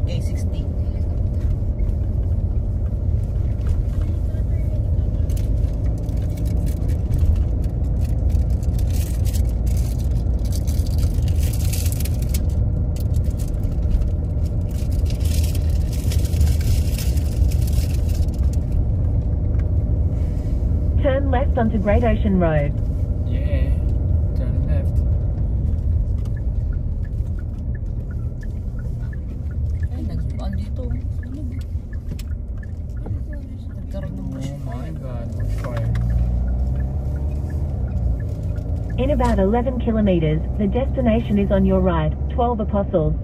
K60. Turn left onto Great Ocean Road. Yeah, turn left. Ay, nagsukaan dito. Nagkaroon ng bush. Oh my god, bushfire. In about 11 kilometers, the destination is on your right, 12 Apostles.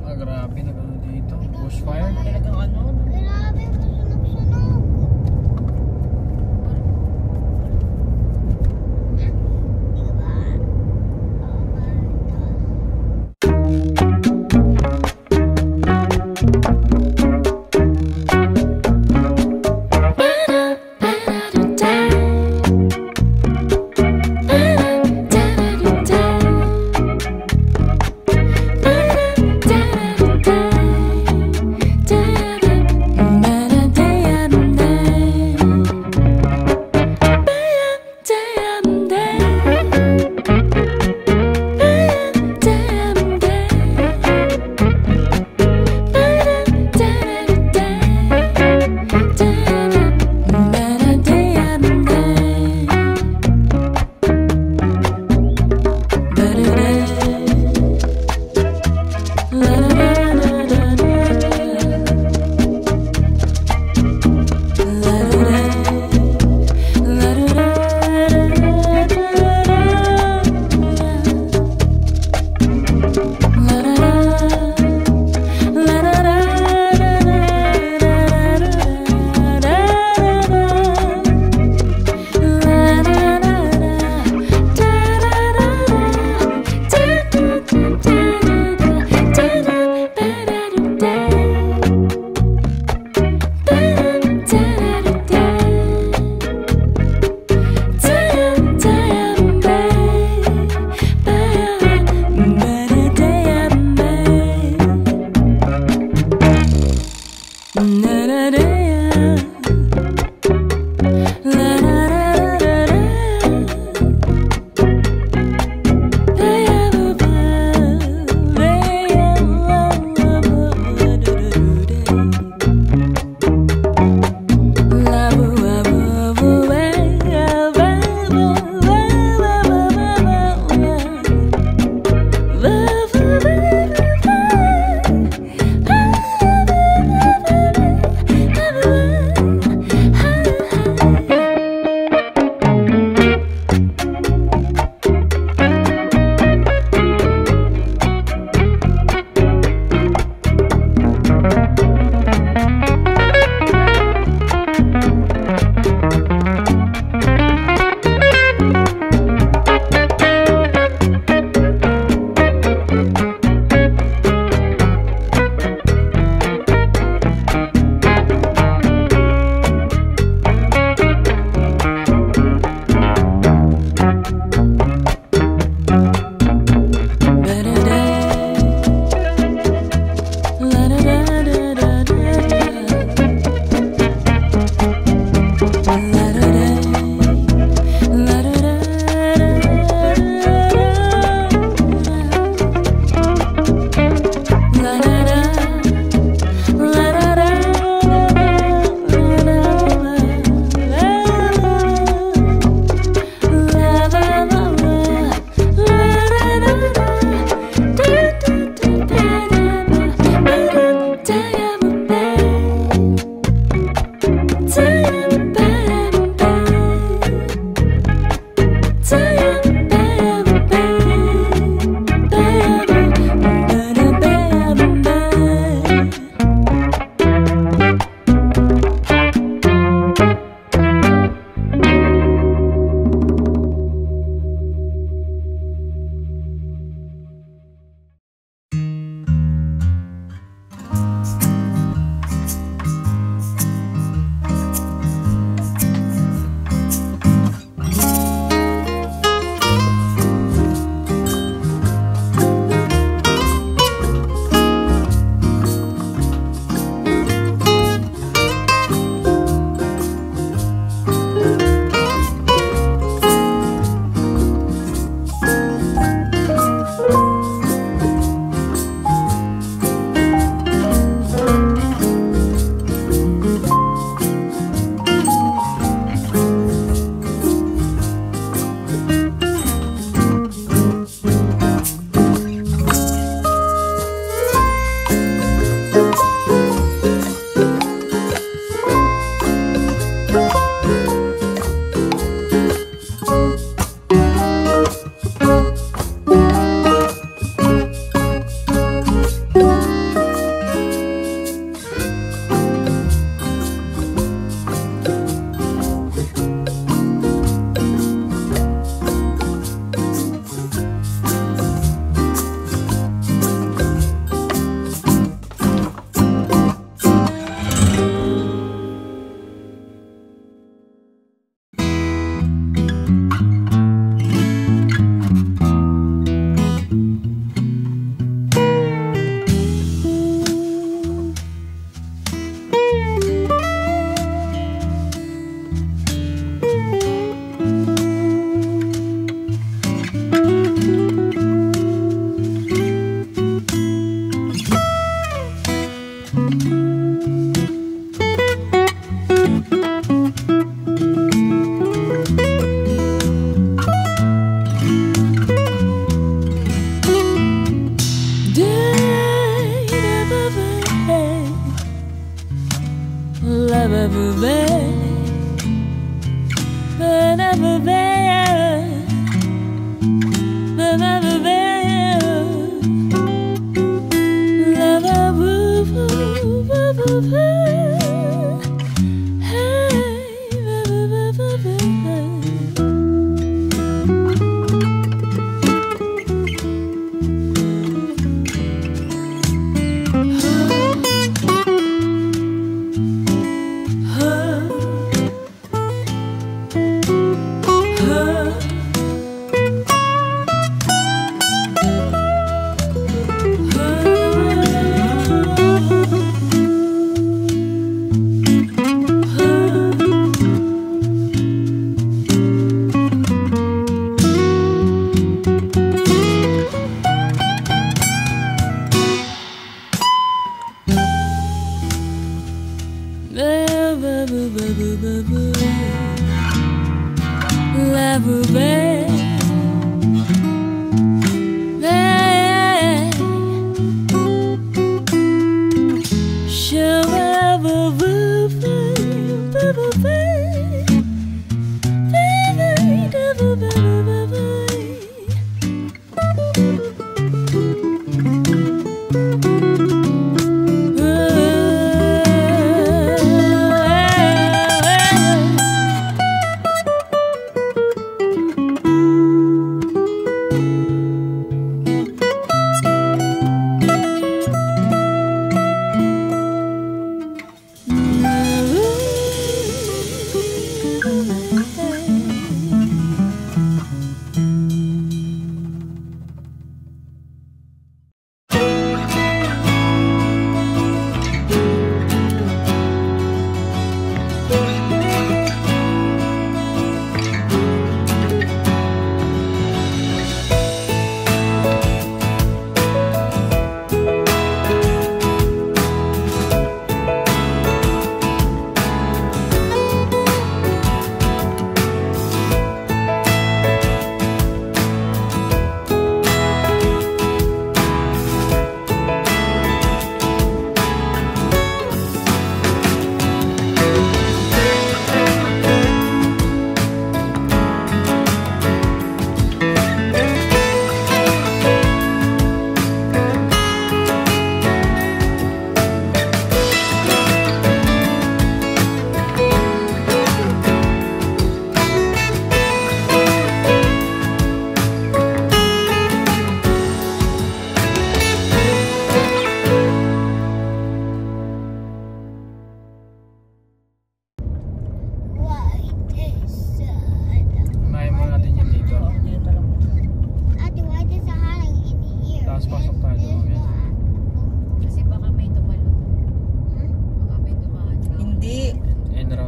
Ah, grabe na ano dito. Bushfire. Talagang ano. Grabe, masunog-sunog.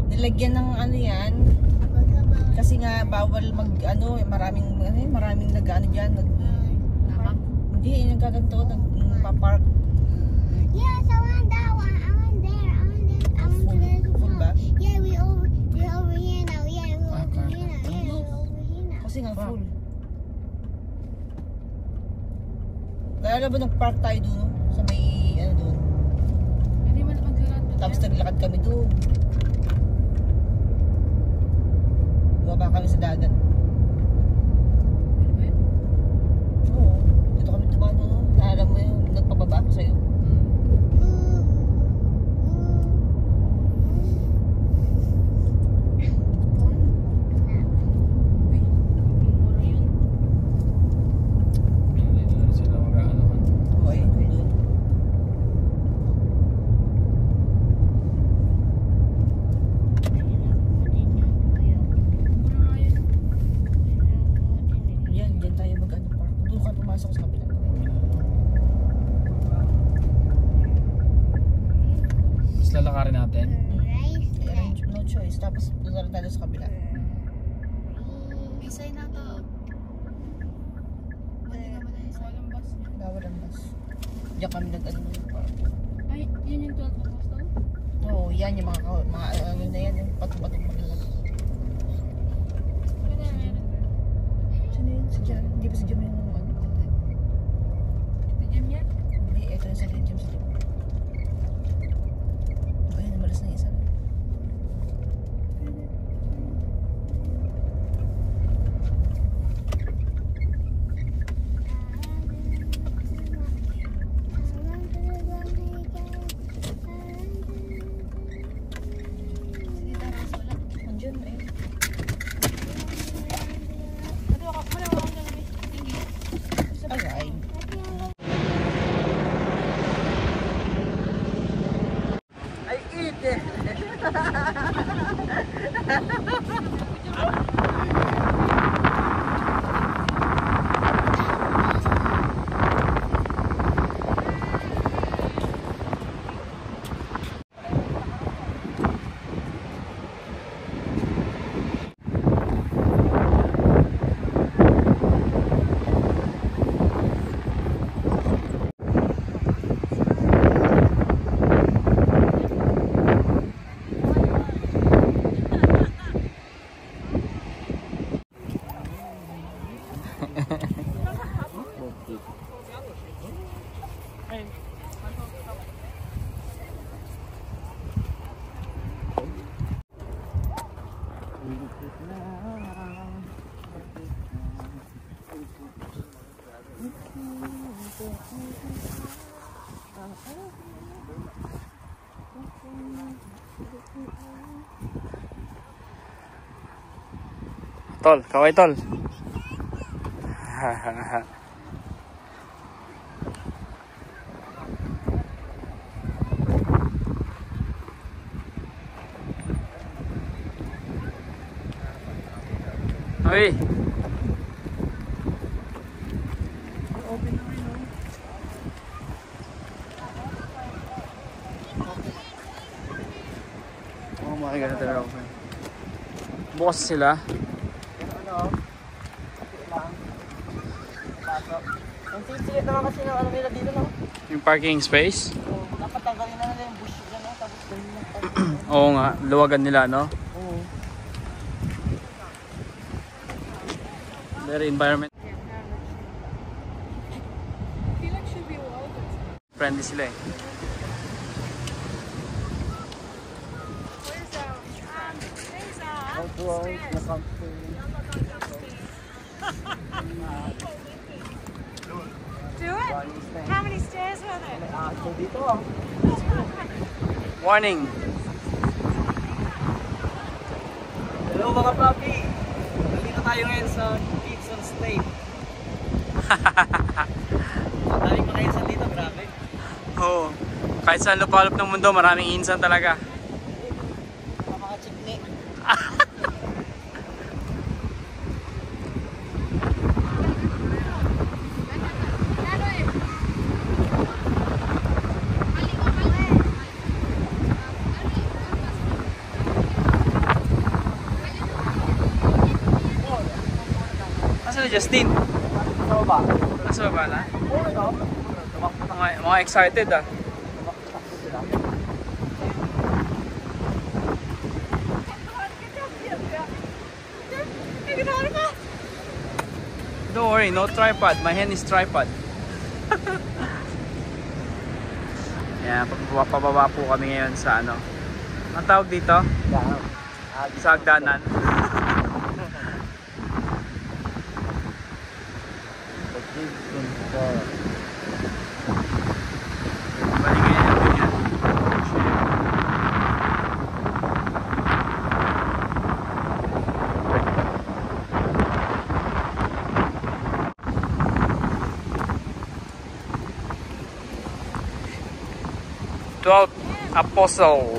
Nilagyan ng ano yan. Kasi nga bawal mag ano, maraming nag-ano diyan, hindi nagkaganto, nagpa-park. Yes, I want that one. I want there. I want there. Full ba? Yeah, we're over here now. Yeah, we're over here now. Yeah, we're over here now. Kasi nga full. Kaya alam ba nag-park tayo doon sa may ano doon. Hindi man maglalakad. Tapos naglakad kami doon. Baba kami sa dagat. Oo. Dito kami dumaan doon. Alam mo yung nagpababa ako sa'yo. Lalakarin natin. No choice. Tapos doon tayo sa kabila. Isay na to. Walang bus niya. Walang bus. Diyan kami nag-ano yung park. Ay, yun yung 12 na bus to? Oo, yan yung mga ano na yan. Yung patong-patong malalaki. Ano na meron ba? Sino yun? Si Jan. Hindi ba si Jan yung ano? Ito dyan yan? Hindi, ito yung sa Jan sa Jan. Ayun, malas na isa. Tol, kaway tol. Ay. Oh my God, they're open. Bukas sila. Ang sisilit naman kasi ng ano nila dito, no? Yung parking space. Oo, dapat tanggalin na nila yung bush dyan, no? Tapos ganyan lang tayo. Oo nga, luwagan nila, no? Oo. Very environment I feel like should be well, but friendly sila eh. Do it? How many stairs were there? So dito, ah. Warning! Hello mga papi! Nandito tayo ngayon sa Gibson State. Maraming mga insan dito, grabe. Oo. Kahit saan lupalop ng mundo, maraming insan talaga. Mga chikni. Nasaan na Justin? Ano ba? Nasa baba na? Oo, no? Mga excited ah. Don't worry, no tripod. My hand is tripod. Yan, pababa po kami ngayon sa ano. Ang tawag dito? Sa hagdanan. Balik ngayon, ganyan. Twelve Apostle.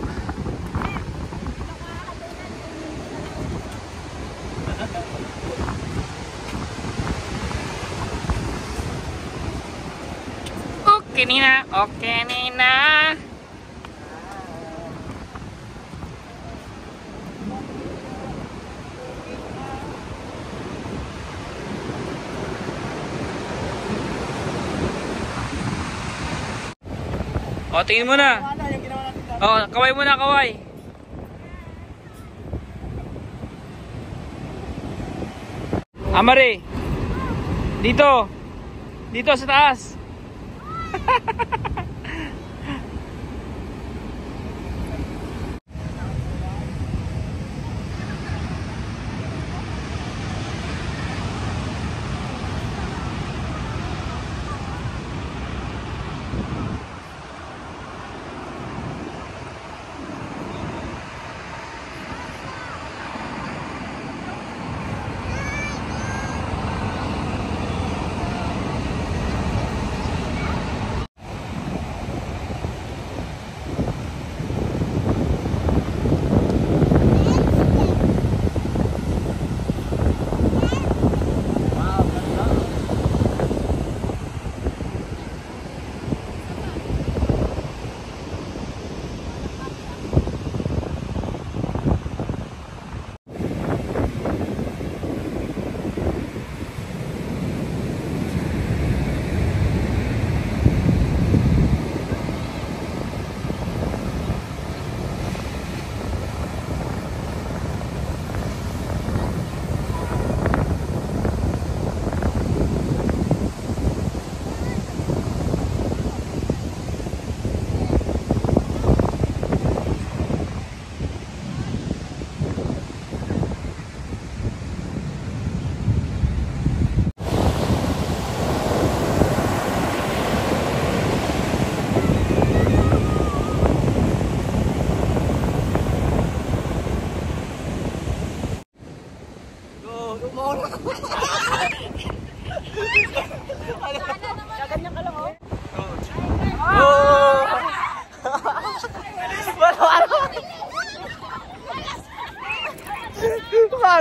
Okay Nina, okay Nina. O, tingin mo na. O, kaway mo na, kaway. Amare. Dito. Dito sa taas.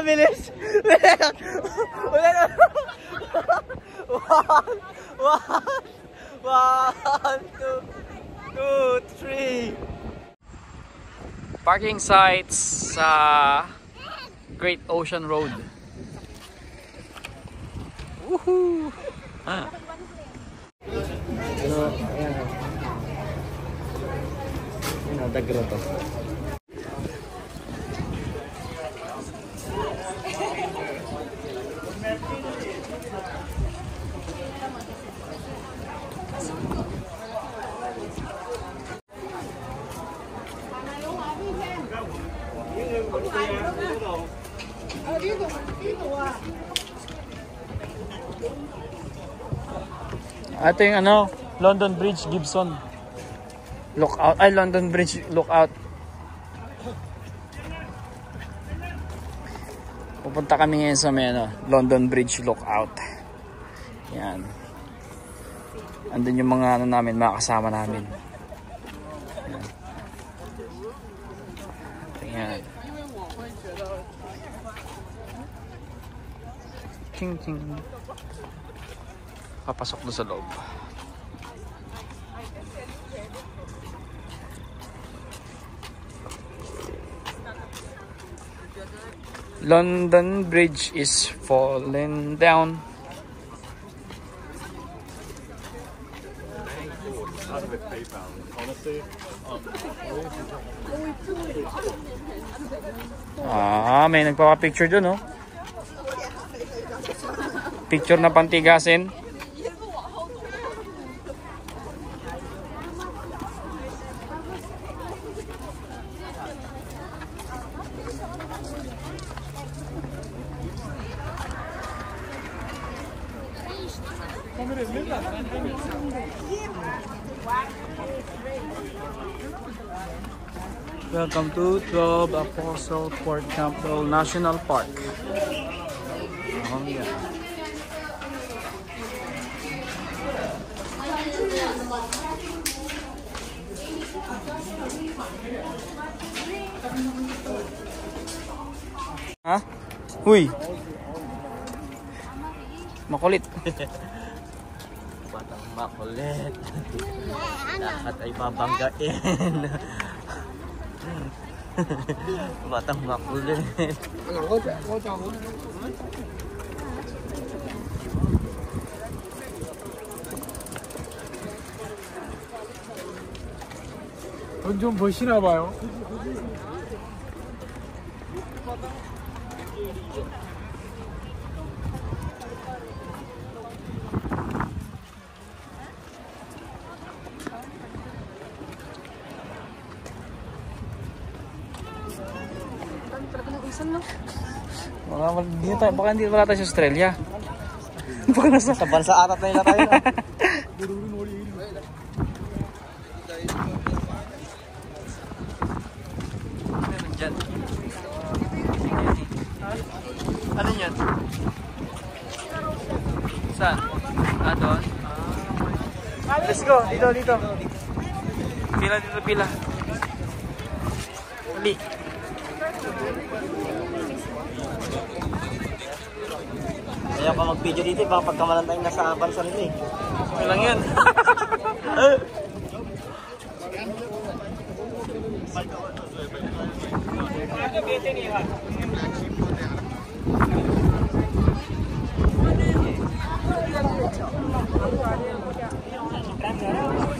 Bilis! Bilis! Ulit! One, two, three. Parking sites sa Great Ocean Road. Woohoo! Dagro to. Ito yung ano, London Bridge, Gibson. Lookout. Ay, London Bridge Lookout. Pupunta kami ngayon sa may ano, London Bridge Lookout. Yan. Andun yung mga ano namin, mga kasama namin. Yan. Ting ting. Papasok na sa loob. London Bridge is falling down. May nagpapapicture dun, oh. Picture na pantigasin. Welcome to 12 Apostle Fort Campbell National Park. Oh, yeah. Ha? Huy! Makulit. Batang makulit. Lahat ay babanggain. Batang makulit. 돈 좀 버시나 봐요. Baka hindi wala tayo sa Australia. Baka nasa Sa bansa atat na nila tayo. Diyan. Ano yan? Saan? Doon? Let's go. Dito. Pila dito, pila. Uli. Kaya pa mag-video dito, baka pagkamalan tayong nasa bansa nila eh. Okay lang yun.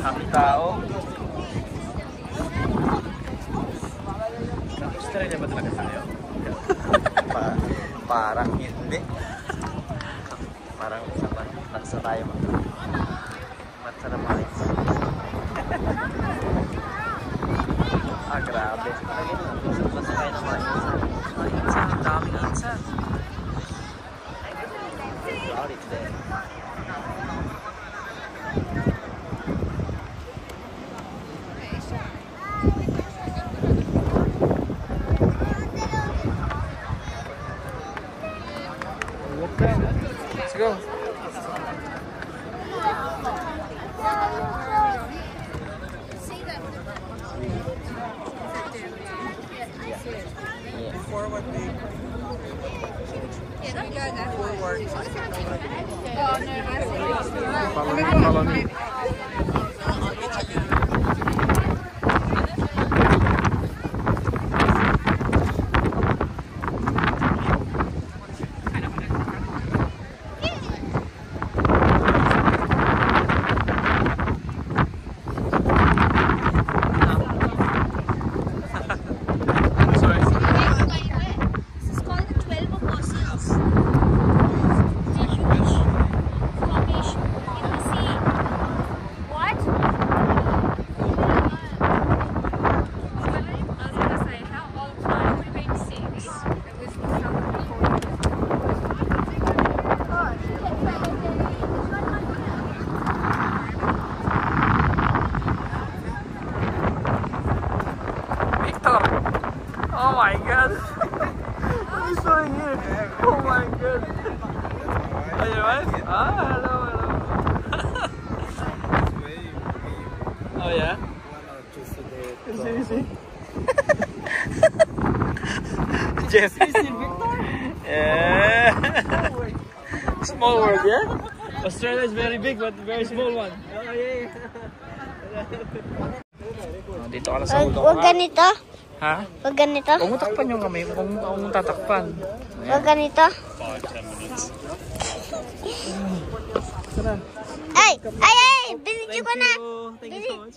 Ang tao. Australia ba talaga tayo? Parang hindi. Parang sa tayo bansa na mga grabe. Bansa tayo na mga Ang daming insan. Sorry today. Let's go. Follow me. Oh my god! What is doing here? Oh my god! Are you right? Ah, hello, hello. Oh yeah? Easy. Jeff. Yeah. Small world, yeah? Australia is very big but very small one. Oh yeah. Dito ka lang sa ulo. Huwag ganito. Ha? Huwag ganito. Huwag mo takpan yung kamay. Huwag mo tatakpan. Huwag ganito. Ay! Binidyo ko na. Thank you so much.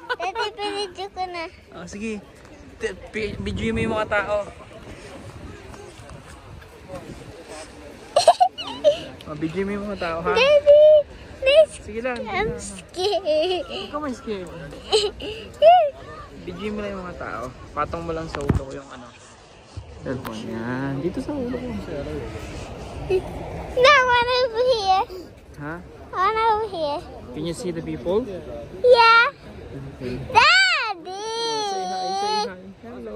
Dati, binidyo ko na. Oh, sige. Video mo yung mga tao. Video mo yung mga tao, ha? Daddy, Sige lang. I'm scared. Ikaw may scared. Video mo lang yung mga tao. Patong mo lang sa ulo ko yung ano. Cellphone yan. Dito sa ulo ko. No, one over here. Ha? One over here. Can you see the people? Yeah. Okay. Daddy. Say hi. Hello.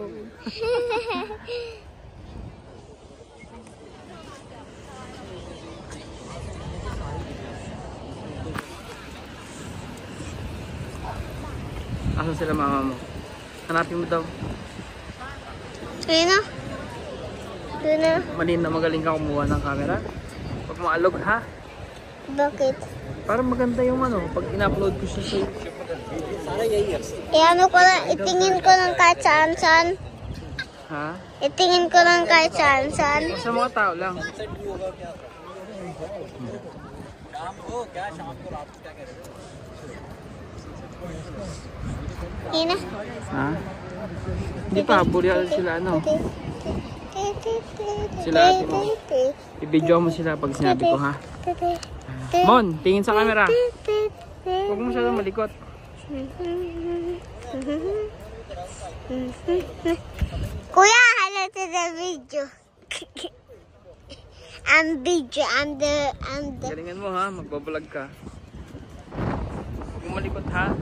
Asan sila mama mo? Hanapin mo daw. Sino? Sino? Malin na magaling ka kumuha ng camera. Pag maalog ha? Bakit? Para maganda yung ano, pag in-upload ko siya sa YouTube. Ano ko lang, itingin ko lang kahit saan. Ha? Itingin ko lang kahit saan. Sa mga tao lang. Ina. Ha? Hindi pa, burial sila ano. Sila ate mo. I-video mo sila pag sinabi ko ha. Mon, tingin sa camera. Huwag mo masyadong malikot. Kuya, hello to the video. I'm video, I'm the... Galingan mo ha, magbablog ka. Huwag mo malikot ha.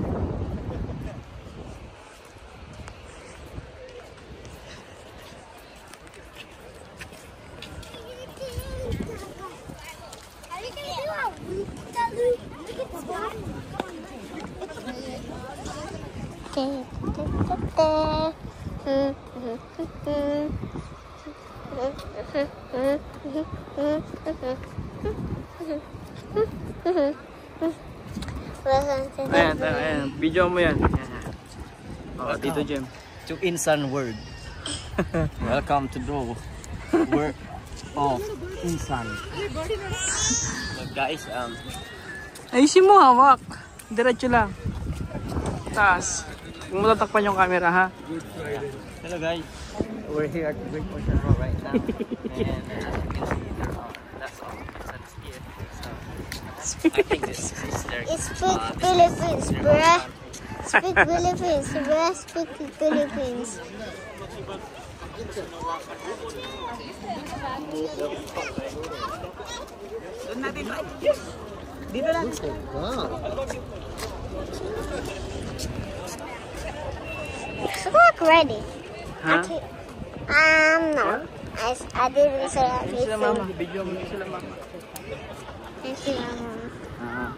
Ayan, video mo yan. Oh, dito Jim. To Insan World. Welcome to the world of Insan. So guys, Ayusin mo hawak. Diretso lang. Taas. Huwag mo tatakpan yung camera ha. hello guys. We're here at Great Ocean Road right now. And as you can see, that's all Insan's here. So I think this is their Speak Philippines, bruh. Speak Philippines, bruh. Speak Philippines. dito lang. So look ready. Ha? No. I didn't say Sila mama. anything. Video mo sila mama. Thank you, Mama. Ah.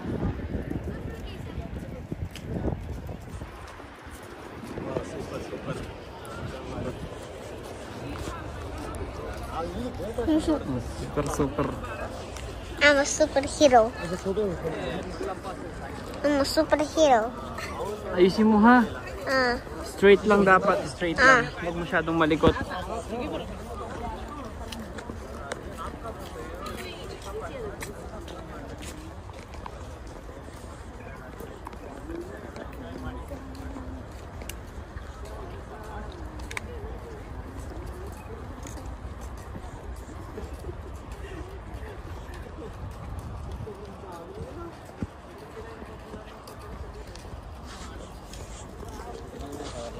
Super. I'm a superhero. I'm a superhero. Ayusin mo ha. Ah. Straight lang dapat. Straight lang. Huwag masyadong malikot.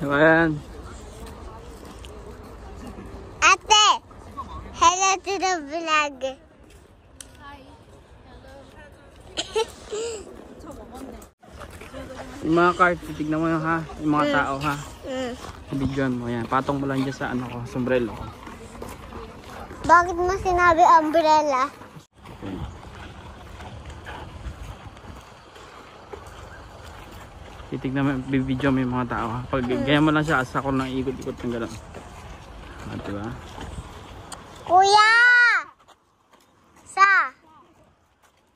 Ayan. Ate, hello to the vlog. Yung mga cart, titignan mo yun ha. Yung mga tao ha. Mm. Bidyon mo yan. Patong mo lang dyan sa ano ko, sombrero ko. Bakit mo sinabi umbrella? Titignan mo, bibidyo mo yung mga tao ha. Pag ganyan mo lang siya, asa ko lang ikot-ikot ng gano'n. Diba? Kuya! Isa!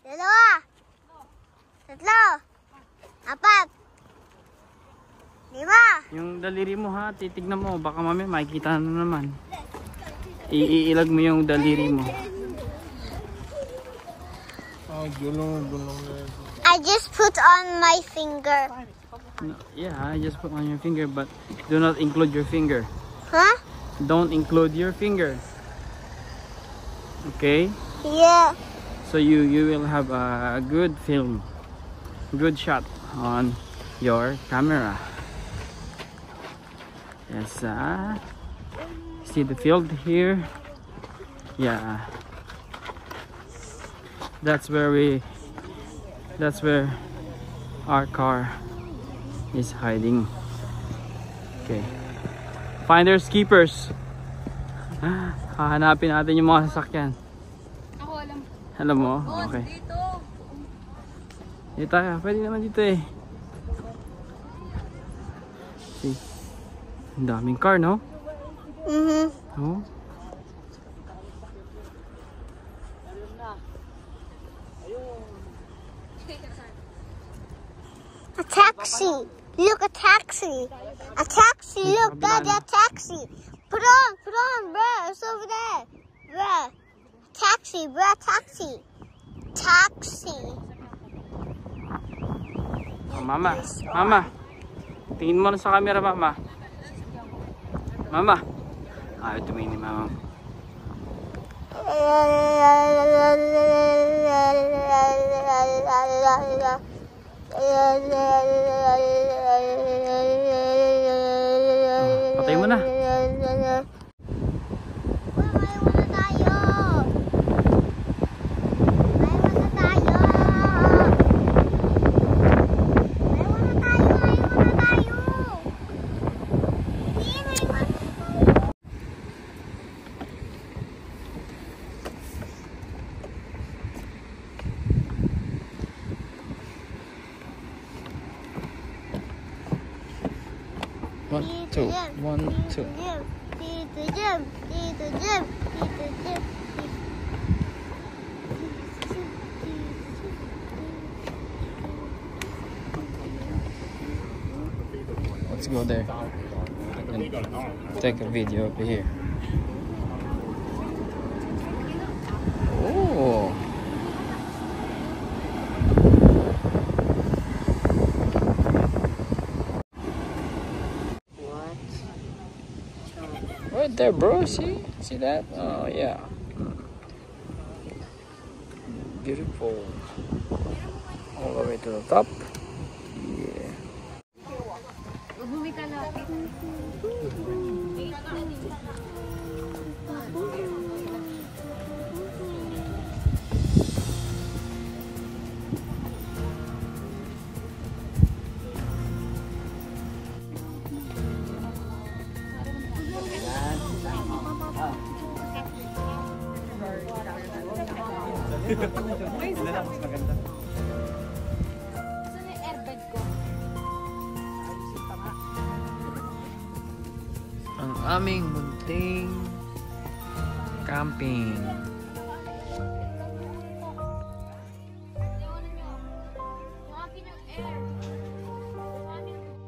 Dalawa! Tatlo! Apat! Lima! Yung daliri mo ha, titignan mo. Baka mamaya makikita na naman. Iilag mo yung daliri mo. I just put on my finger. No, yeah, I just put on your finger, but do not include your finger. Huh? Don't include your finger. Okay? Yeah. So you will have a good film, good shot on your camera. Yes, see the field here. Yeah, that's where our car is hiding. Okay, finders keepers. Hahanapin natin yung mga sasakyan. Ako alam. Alam mo? Oh, Okay. dito. Dito tayo. Pwede naman dito eh. See? Ang daming car, no? Oh. A taxi. Look, a taxi. A taxi. Look, Daddy, a taxi. Put on, bruh. It's over there. Bruh. Taxi, bruh, taxi. Taxi. Oh, mama. Tingin mo na sa camera, mama. Mama. Ayaw tumingin ni mama. Patay mo na. One, two. Let's go there and take a video over here. Oh. Right there, bro. See that? Oh yeah. Beautiful. All the way to the top. Yeah. Ang aming munting Camping.